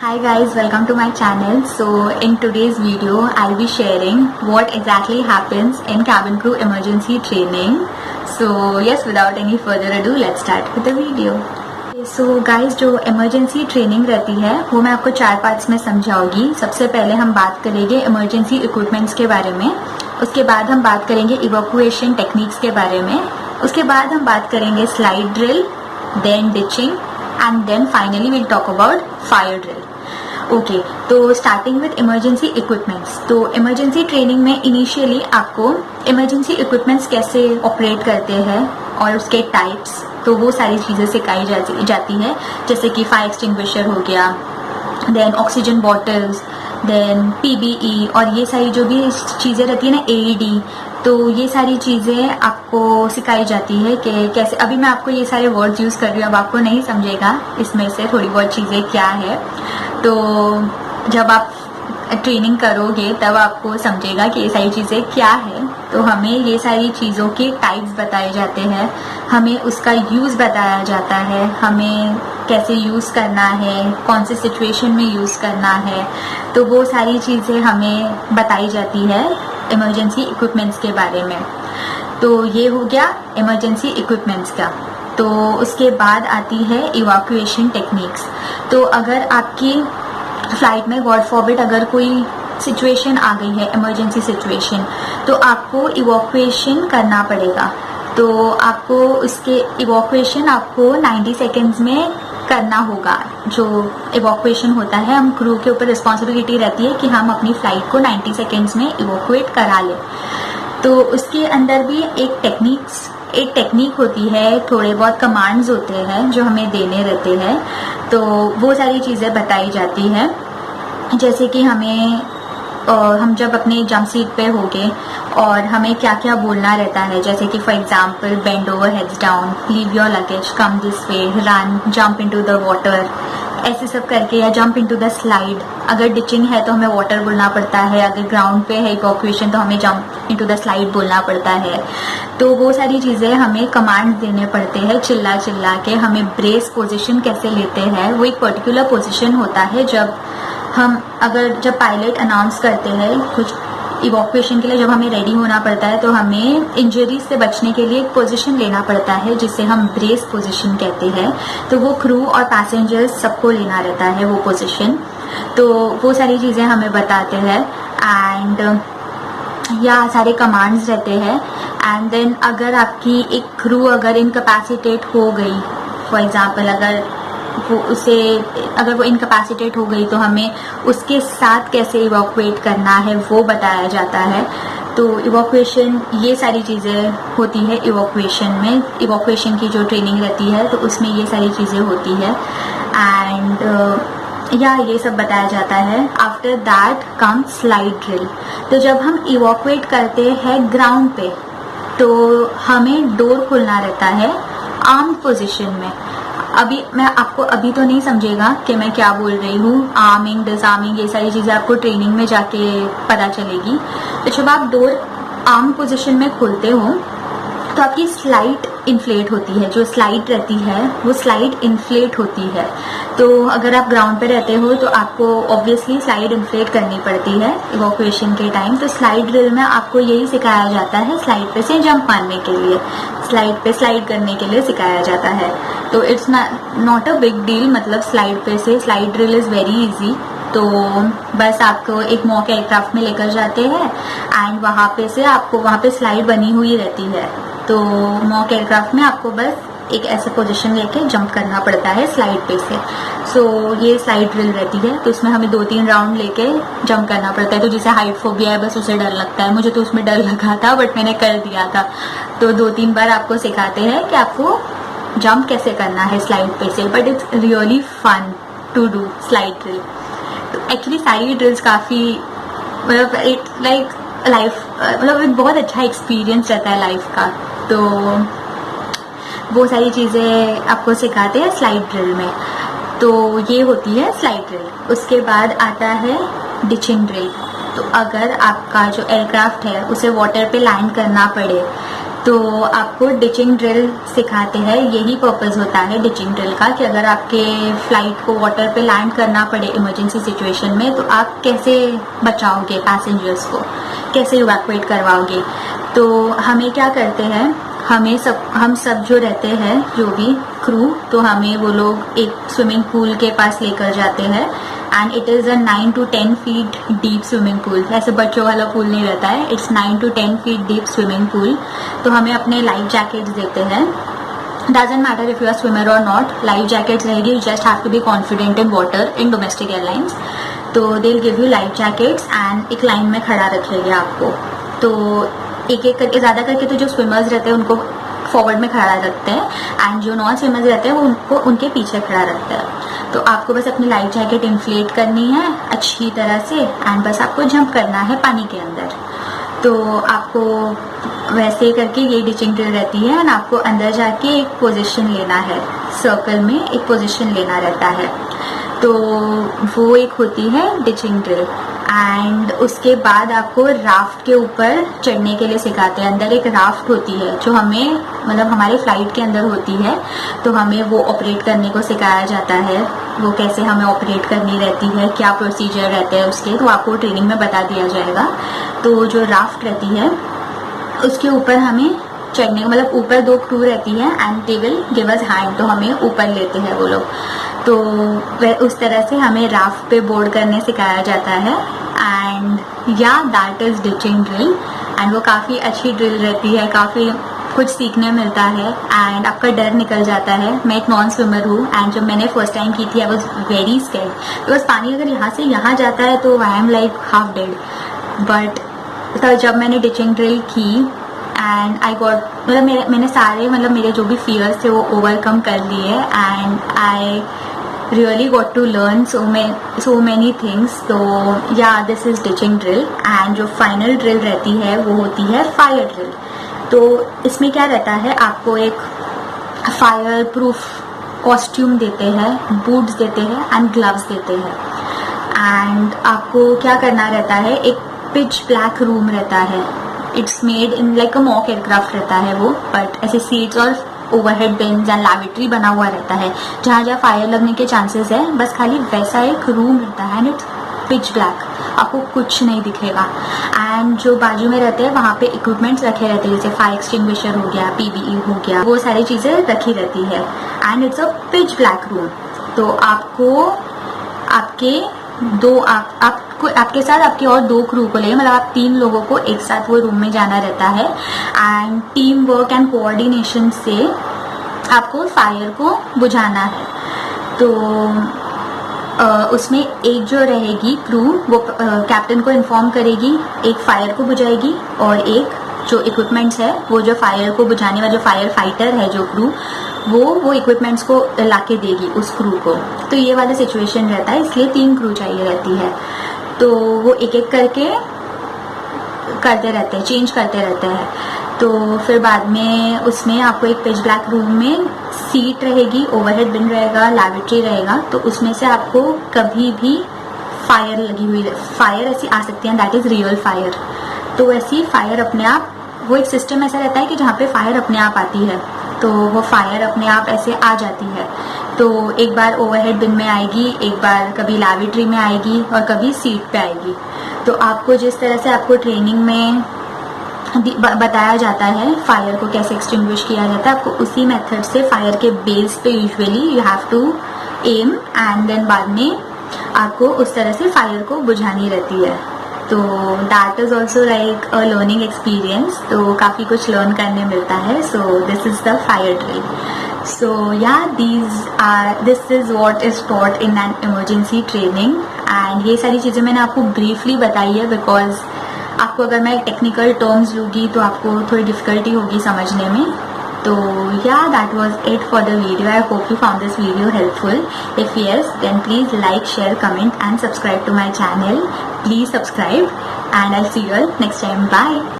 Hi guys, welcome to my channel. So in today's video, I'll be sharing what exactly happens in cabin crew emergency training. So yes, without any further ado, let's start with the video. So guys, जो emergency training रहती है वो मैं आपको 4 parts में समझाऊंगी. सबसे पहले हम बात करेंगे emergency equipments के बारे में, उसके बाद हम बात करेंगे evacuation techniques के बारे में, उसके बाद हम बात करेंगे slide drill, then ditching and then finally we'll talk about fire drill. Okay, तो स्टार्टिंग विद इमरजेंसी इक्विपमेंट्स. तो इमरजेंसी ट्रेनिंग में इनिशियली आपको इमरजेंसी इक्विपमेंट्स कैसे ऑपरेट करते हैं और उसके टाइप्स, तो वो सारी चीज़ें सिखाई जाती है. जैसे कि फायर एक्सटिंग्विशर हो गया, देन ऑक्सीजन बॉटल्स, देन पीबीई और ये सारी जो भी चीज़ें रहती है ना, एईडी, तो ये सारी चीज़ें आपको सिखाई जाती है कि कैसे. अभी मैं आपको ये सारे वर्ड्स यूज़ कर रही हूँ, अब आपको नहीं समझेगा इसमें से थोड़ी बहुत चीज़ें क्या है. तो जब आप ट्रेनिंग करोगे तब आपको समझेगा कि ये सारी चीज़ें क्या है. तो हमें ये सारी चीज़ों के टाइप्स बताए जाते हैं, हमें उसका यूज़ बताया जाता है, हमें कैसे यूज़ करना है, कौन से सिचुएशन में यूज़ करना है. तो वो सारी चीज़ें हमें बताई जाती है इमरजेंसी इक्विपमेंट्स के बारे में. तो ये हो गया इमरजेंसी इक्विपमेंट्स का. तो उसके बाद आती है इवैक्यूएशन टेक्निक्स. तो अगर आपकी फ्लाइट में गॉड फॉरबिड अगर कोई सिचुएशन आ गई है, इमरजेंसी सिचुएशन, तो आपको इवैक्यूएशन करना पड़ेगा. तो आपको उसके इवैक्यूएशन आपको 90 सेकेंड्स में करना होगा. जो इवैक्यूएशन होता है, हम क्रू के ऊपर रिस्पॉन्सिबिलिटी रहती है कि हम अपनी फ़्लाइट को 90 सेकेंड्स में इवैक्यूएट करा लें. तो उसके अंदर भी एक टेक्निक होती है, थोड़े बहुत कमांड्स होते हैं जो हमें देने रहते हैं. तो वो सारी चीज़ें बताई जाती हैं. जैसे कि हम जब अपने जंप सीट पे होंगे और हमें क्या क्या बोलना रहता है, जैसे कि for example bend over heads down, leave your luggage, come this way, run, jump into the water, ऐसे सब करके, या जंप इनटू द स्लाइड. अगर डिचिंग है तो हमें वाटर बोलना पड़ता है, अगर ग्राउंड पे है इवैक्यूएशन तो हमें जंप इनटू द स्लाइड बोलना पड़ता है. तो वो सारी चीज़ें हमें कमांड देने पड़ते हैं चिल्ला चिल्ला के. हमें ब्रेस पोजीशन कैसे लेते हैं, वो एक पर्टिकुलर पोजीशन होता है. जब पायलट अनाउंस करते हैं कुछ इवैक्यूएशन के लिए, जब हमें रेडी होना पड़ता है, तो हमें इंजरीज से बचने के लिए एक पोजीशन लेना पड़ता है जिसे हम ब्रेस पोजीशन कहते हैं. तो वो क्रू और पैसेंजर्स सबको लेना रहता है वो पोजीशन. तो वो सारी चीज़ें हमें बताते हैं एंड या सारे कमांड्स रहते हैं. एंड देन अगर आपकी एक क्रू अगर इनकैपेसिटेट हो गई, फॉर एग्जांपल अगर वो इनकैपेसिटेट हो गई, तो हमें उसके साथ कैसे इवैक्यूएट करना है वो बताया जाता है. तो इवैक्यूएशन, ये सारी चीज़ें होती है इवैक्यूएशन में. इवैक्यूएशन की जो ट्रेनिंग रहती है तो उसमें ये सारी चीज़ें होती है एंड ये सब बताया जाता है. After that come slide drill. तो जब हम इवैक्यूएट करते हैं ग्राउंड पे, तो हमें डोर खोलना रहता है आर्म पोजीशन में. अभी मैं आपको अभी तो नहीं समझेगा कि मैं क्या बोल रही हूँ. आर्मिंग, डिसआर्मिंग, ये सारी चीज़ें आपको ट्रेनिंग में जाके पता चलेगी. तो जब आप डोर आर्म पोजीशन में खोलते हो तो आपकी स्लाइड इन्फ्लेट होती है. जो स्लाइड रहती है वो स्लाइड इन्फ्लेट होती है. तो अगर आप ग्राउंड पे रहते हो तो आपको ऑब्वियसली स्लाइड इन्फ्लेट करनी पड़ती है इवैक्यूएशन के टाइम. तो स्लाइड ड्रिल में आपको यही सिखाया जाता है, स्लाइड पे से जंप मारने के लिए, स्लाइड पे स्लाइड करने के लिए सिखाया जाता है. तो it's not a big deal. मतलब स्लाइड पे से slide drill is very easy. तो बस आपको एक मॉक एयरक्राफ्ट में लेकर जाते हैं एंड वहाँ पे स्लाइड बनी हुई रहती है. तो मॉक एयरक्राफ्ट में आपको बस एक ऐसे पोजीशन लेके जंप करना पड़ता है स्लाइड पे से. सो ये स्लाइड ड्रिल रहती है. तो इसमें हमें 2-3 राउंड लेके जंप करना पड़ता है. तो जिसे हाइट फोबिया है बस उसे डर लगता है. मुझे तो उसमें डर लगा था बट मैंने कर दिया था. तो 2-3 बार आपको सिखाते हैं कि आपको जंप कैसे करना है स्लाइड पे say. But it's really fun to do slide drill. तो एक्चुअली सारी ड्रिल्स काफ़ी मतलब एक बहुत अच्छा एक्सपीरियंस रहता है लाइफ का. तो वो सारी चीज़ें आपको सिखाते हैं स्लाइड ड्रिल में. तो ये होती है स्लाइड ड्रिल. उसके बाद आता है डिचिंग ड्रिल. तो अगर आपका जो एयरक्राफ्ट है उसे वाटर पे लैंड करना पड़े, तो आपको डिचिंग ड्रिल सिखाते हैं। यही पर्पस होता है डिचिंग ड्रिल का कि अगर आपके फ्लाइट को वाटर पे लैंड करना पड़े इमरजेंसी सिचुएशन में तो आप कैसे बचाओगे पैसेंजर्स को, कैसे इवैक्यूएट करवाओगे। तो हमें क्या करते हैं, हम सब जो रहते हैं, जो भी क्रू, तो हमें वो लोग एक स्विमिंग पूल के पास लेकर जाते हैं and it is a 9 to 10 feet deep swimming pool. ऐसे बच्चों वाला पूल नहीं रहता है, it's 9 to 10 feet deep swimming pool. तो हमें अपने लाइफ जैकेट्स देते हैं। Doesn't matter if you are swimmer और नॉट, लाइफ जैकेट्स रहेगी। You just have to be confident in water in domestic airlines. तो they will give you life jackets and एक line में खड़ा रखेंगे आपको। तो एक एक करके, ज़्यादा करके तो जो स्विमर्स रहते हैं उनको फॉरवर्ड में खड़ा रखते हैं एंड जो नॉन स्विमर्स रहते हैं वो उनको उनके पीछे खड़ा रखते हैं। तो आपको बस अपनी लाइफ जैकेट इन्फ्लेट करनी है अच्छी तरह से एंड बस आपको जंप करना है पानी के अंदर। तो आपको वैसे करके ये डिचिंग ड्रिल रहती है एंड आपको अंदर जाके एक पोजीशन लेना है, सर्कल में एक पोजीशन लेना रहता है। तो वो एक होती है डिचिंग ड्रिल। एंड उसके बाद आपको राफ्ट के ऊपर चढ़ने के लिए सिखाते हैं। अंदर एक राफ्ट होती है जो हमें, मतलब हमारे फ्लाइट के अंदर होती है, तो हमें वो ऑपरेट करने को सिखाया जाता है। वो कैसे हमें ऑपरेट करनी रहती है, क्या प्रोसीजर रहते हैं उसके, तो आपको ट्रेनिंग में बता दिया जाएगा। तो जो राफ्ट रहती है उसके ऊपर हमें चढ़ने, मतलब ऊपर 2 क्रू रहती है and they will give us hand, तो हमें ऊपर लेते हैं वो लोग। तो वह उस तरह से हमें राफ्ट पे बोर्ड करने सिखाया जाता है। एंड या that is ditching drill and वो काफ़ी अच्छी ड्रिल रहती है, काफ़ी कुछ सीखने मिलता है एंड आपका डर निकल जाता है। मैं एक नॉन स्विमर हूँ एंड जब मैंने फर्स्ट टाइम की थी I was very scared, because पानी अगर यहाँ से यहाँ जाता है तो I am like half dead. But तो जब मैंने डिचिंग ड्रिल की एंड आई गॉट, मतलब मैंने सारे, मतलब मेरे जो भी फियर्स थे वो ओवरकम कर लिए and I really got to learn so many things। तो या this is ditching drill. And जो फाइनल ड्रिल रहती है वो होती है फायर ड्रिल। तो इसमें क्या रहता है, आपको एक फायर प्रूफ कॉस्ट्यूम देते हैं, बूट्स देते हैं एंड ग्लव्स देते हैं। एंड आपको क्या करना रहता है, एक पिच ब्लैक रूम रहता है। It's made in like a mock aircraft रहता है वो, बट ऐसे सीट्स और ओवरहेड बिन्स एंड लैबोरेटरी बना हुआ रहता है जहाँ जहाँ फायर लगने के चांसेस है, बस खाली वैसा एक रूम रहता है एंड इट्स पिच ब्लैक, आपको कुछ नहीं दिखेगा। एंड जो बाजू में रहते हैं वहाँ पे इक्विपमेंट्स रखे रहते हैं, जैसे फायर एक्सटिंग्विशर हो गया, PPE हो गया, वो सारी चीज़ें रखी रहती है and it's a pitch black room. तो आपको आपके साथ आपके और 2 क्रू को लेंगे, मतलब आप 3 लोगों को एक साथ वो रूम में जाना रहता है and team work and coordination से आपको फायर को बुझाना है। तो उसमें एक जो रहेगी क्रू वो कैप्टन को इन्फॉर्म करेगी, एक फायर को बुझाएगी और एक जो इक्विपमेंट्स है वो जो फायर को बुझाने वाला जो फायर फाइटर है जो क्रू, वो इक्विपमेंट्स को लाके देगी उस क्रू को। तो ये वाला सिचुएशन रहता है, इसलिए 3 क्रू चाहिए रहती है। तो वो एक एक करके करते रहते हैं, चेंज करते रहते हैं। तो फिर बाद में उसमें आपको एक पिच ब्लैक रूम में सीट रहेगी, ओवरहेड बिन रहेगा, लैबोरेटरी रहेगा। तो उसमें से आपको कभी भी फायर लगी हुई, फायर ऐसी आ सकती है, दैट इज़ रियल फायर। तो ऐसी फायर अपने आप, वो एक सिस्टम ऐसा रहता है कि जहाँ पे फायर अपने आप आती है, तो वो फायर अपने आप ऐसे आ जाती है। तो एक बार ओवरहेड बिन में आएगी, एक बार कभी लैबोरेटरी में आएगी और कभी सीट पे आएगी। तो आपको जिस तरह से आपको ट्रेनिंग में बताया जाता है फायर को कैसे एक्सटिंग्विश किया जाता है, आपको उसी मेथड से फायर के बेस पे usually you have to aim and then बाद में आपको उस तरह से फायर को बुझानी रहती है। तो that is also like a learning experience, तो काफ़ी कुछ लर्न करने मिलता है। So this is the fire drill. So yeah, this is what is taught in an emergency training and ये सारी चीज़ें मैंने आपको briefly बताई है because आपको अगर मैं टेक्निकल टर्म्स लूँगी तो आपको थोड़ी डिफ़िकल्टी होगी समझने में। तो yeah, that was it for the video. I hope you found this video helpful. If yes, then please like, share, comment and subscribe to my channel. Please subscribe and I'll see you all next time. Bye.